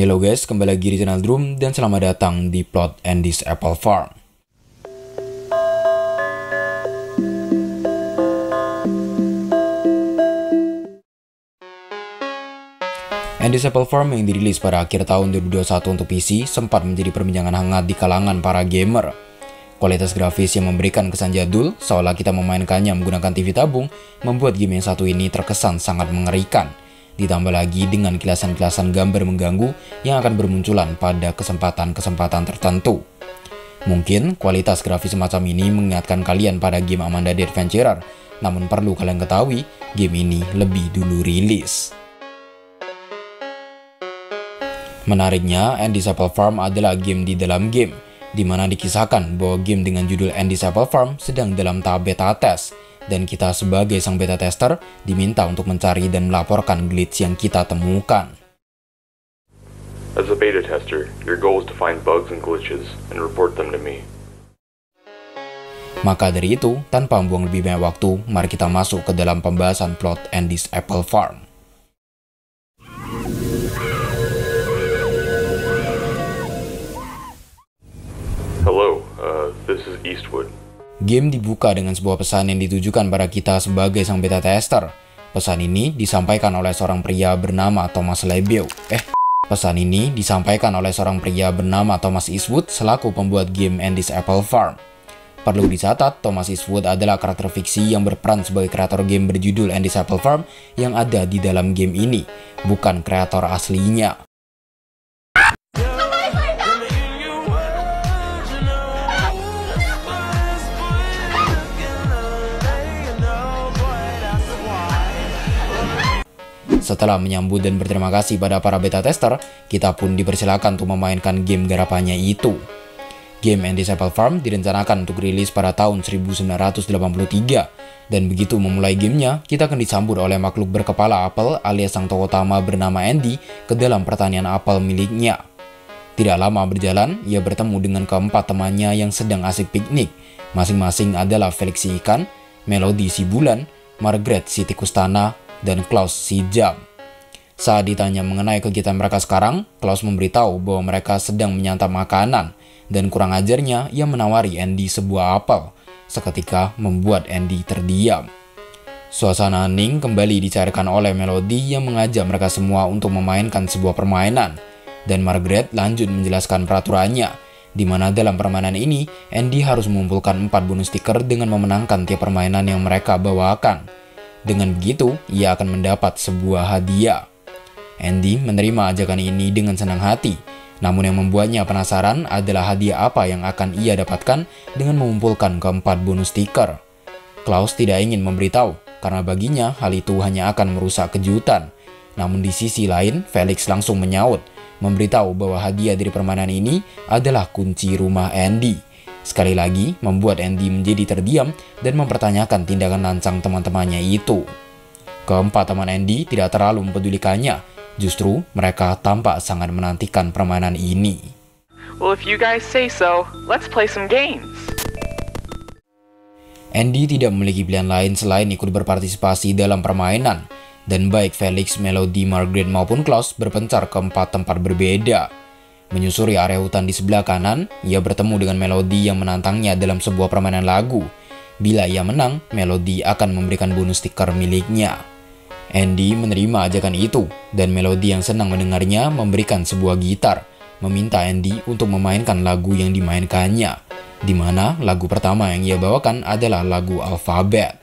Halo guys, kembali lagi di channel Drum dan selamat datang di plot Andy's Apple Farm. Andy's Apple Farm yang dirilis pada akhir tahun 2021 untuk PC sempat menjadi perbincangan hangat di kalangan para gamer. Kualitas grafis yang memberikan kesan jadul, seolah kita memainkannya menggunakan TV tabung, membuat game yang satu ini terkesan sangat mengerikan. Ditambah lagi dengan kilasan-kilasan gambar mengganggu yang akan bermunculan pada kesempatan-kesempatan tertentu. Mungkin kualitas grafis semacam ini mengingatkan kalian pada game Amanda the Adventurer, namun perlu kalian ketahui, game ini lebih dulu rilis. Menariknya, Andy's Apple Farm adalah game di dalam game, di mana dikisahkan bahwa game dengan judul Andy's Apple Farm sedang dalam tahap beta test, dan kita sebagai sang beta tester diminta untuk mencari dan melaporkan glitch yang kita temukan. As a beta tester, your goal is to find bugs and glitches and report them to me. Maka dari itu, tanpa membuang lebih banyak waktu, mari kita masuk ke dalam pembahasan plot Andy's Apple Farm. Hello, this is Eastwood. Game dibuka dengan sebuah pesan yang ditujukan pada kita sebagai sang beta tester. Pesan ini disampaikan oleh seorang pria bernama Thomas Lebeo. Pesan ini disampaikan oleh seorang pria bernama Thomas Eastwood selaku pembuat game Andy's Apple Farm. Perlu dicatat, Thomas Eastwood adalah karakter fiksi yang berperan sebagai kreator game berjudul Andy's Apple Farm yang ada di dalam game ini, bukan kreator aslinya. Setelah menyambut dan berterima kasih pada para beta tester, kita pun dipersilakan untuk memainkan game garapannya itu. Game Andy's Apple Farm direncanakan untuk rilis pada tahun 1983, dan begitu memulai gamenya, kita akan disambut oleh makhluk berkepala apel alias sang tokoh utama bernama Andy ke dalam pertanian apel miliknya. Tidak lama berjalan, ia bertemu dengan keempat temannya yang sedang asik piknik. Masing-masing adalah Felix si ikan, Melody si bulan, Margaret si tikus tanah, dan Klaus si jam. Saat ditanya mengenai kegiatan mereka sekarang, Klaus memberitahu bahwa mereka sedang menyantap makanan, dan kurang ajarnya ia menawari Andy sebuah apel, seketika membuat Andy terdiam. Suasana hening kembali dicairkan oleh Melody yang mengajak mereka semua untuk memainkan sebuah permainan, dan Margaret lanjut menjelaskan peraturannya, di mana dalam permainan ini, Andy harus mengumpulkan 4 bonus stiker dengan memenangkan tiap permainan yang mereka bawakan. Dengan begitu, ia akan mendapat sebuah hadiah. Andy menerima ajakan ini dengan senang hati, namun yang membuatnya penasaran adalah hadiah apa yang akan ia dapatkan dengan mengumpulkan keempat bonus stiker. Klaus tidak ingin memberitahu, karena baginya hal itu hanya akan merusak kejutan. Namun di sisi lain, Felix langsung menyaut, memberitahu bahwa hadiah dari permainan ini adalah kunci rumah Andy. Sekali lagi, membuat Andy menjadi terdiam dan mempertanyakan tindakan lancang teman-temannya itu. Keempat teman Andy tidak terlalu mempedulikannya, justru mereka tampak sangat menantikan permainan ini. Well, if you guys say so, let's play some games. Andy tidak memiliki pilihan lain selain ikut berpartisipasi dalam permainan, dan baik Felix, Melody, Margaret maupun Klaus berpencar ke 4 tempat berbeda. Menyusuri area hutan di sebelah kanan, ia bertemu dengan Melody yang menantangnya dalam sebuah permainan lagu. Bila ia menang, Melody akan memberikan bonus stiker miliknya. Andy menerima ajakan itu, dan Melody yang senang mendengarnya memberikan sebuah gitar, meminta Andy untuk memainkan lagu yang dimainkannya, di mana lagu pertama yang ia bawakan adalah lagu Alphabet.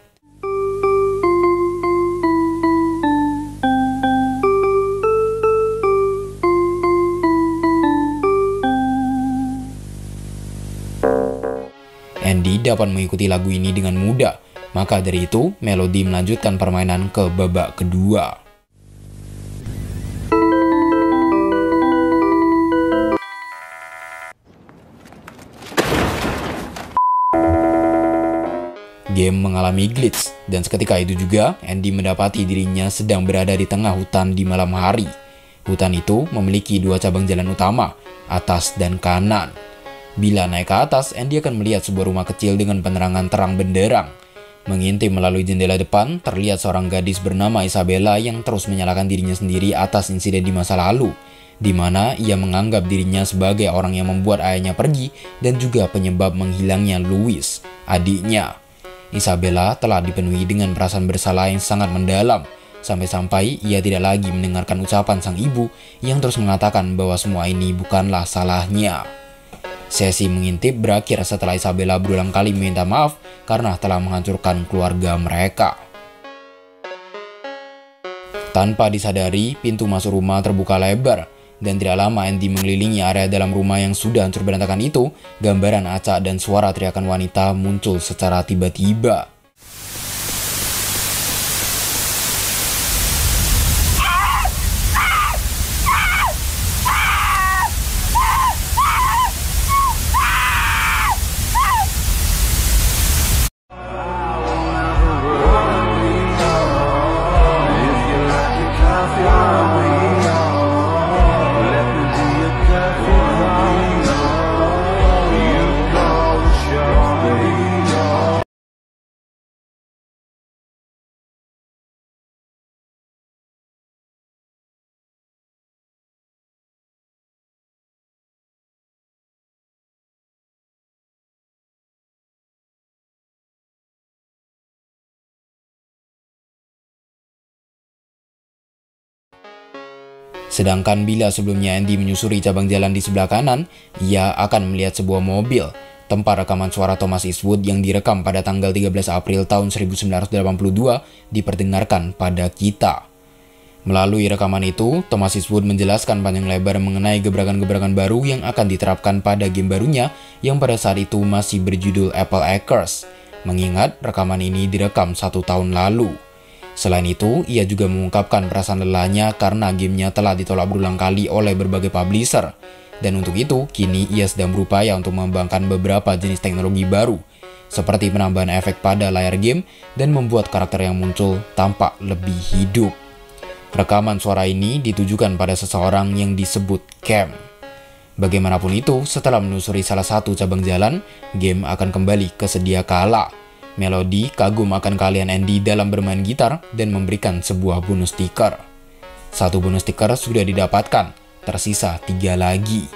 Andy dapat mengikuti lagu ini dengan mudah, maka dari itu Melody melanjutkan permainan ke babak kedua. Game mengalami glitch, dan seketika itu juga Andy mendapati dirinya sedang berada di tengah hutan di malam hari. Hutan itu memiliki 2 cabang jalan utama, atas dan kanan. Bila naik ke atas, Andy akan melihat sebuah rumah kecil dengan penerangan terang benderang. Mengintip melalui jendela depan, terlihat seorang gadis bernama Isabella yang terus menyalahkan dirinya sendiri atas insiden di masa lalu, di mana ia menganggap dirinya sebagai orang yang membuat ayahnya pergi dan juga penyebab menghilangnya Louis, adiknya. Isabella telah dipenuhi dengan perasaan bersalah yang sangat mendalam, sampai-sampai ia tidak lagi mendengarkan ucapan sang ibu yang terus mengatakan bahwa semua ini bukanlah salahnya. Sesi mengintip berakhir setelah Isabella berulang kali meminta maaf karena telah menghancurkan keluarga mereka. Tanpa disadari, pintu masuk rumah terbuka lebar, dan tidak lama Andy mengelilingi area dalam rumah yang sudah hancur berantakan itu. Gambaran acak dan suara teriakan wanita muncul secara tiba-tiba. Sedangkan bila sebelumnya Andy menyusuri cabang jalan di sebelah kanan, ia akan melihat sebuah mobil, tempat rekaman suara Thomas Eastwood yang direkam pada tanggal 13 April tahun 1982 diperdengarkan pada kita. Melalui rekaman itu, Thomas Eastwood menjelaskan panjang lebar mengenai gebrakan-gebrakan baru yang akan diterapkan pada game barunya yang pada saat itu masih berjudul Apple Acres, mengingat rekaman ini direkam 1 tahun lalu. Selain itu, ia juga mengungkapkan perasaan lelahnya karena gamenya telah ditolak berulang kali oleh berbagai publisher. Dan untuk itu, kini ia sedang berupaya untuk mengembangkan beberapa jenis teknologi baru, seperti penambahan efek pada layar game dan membuat karakter yang muncul tampak lebih hidup. Rekaman suara ini ditujukan pada seseorang yang disebut Cam. Bagaimanapun itu, setelah menelusuri salah satu cabang jalan, game akan kembali ke sedia kala. Melody kagum akan keahlian Andy dalam bermain gitar dan memberikan sebuah bonus stiker. 1 bonus stiker sudah didapatkan, tersisa 3 lagi.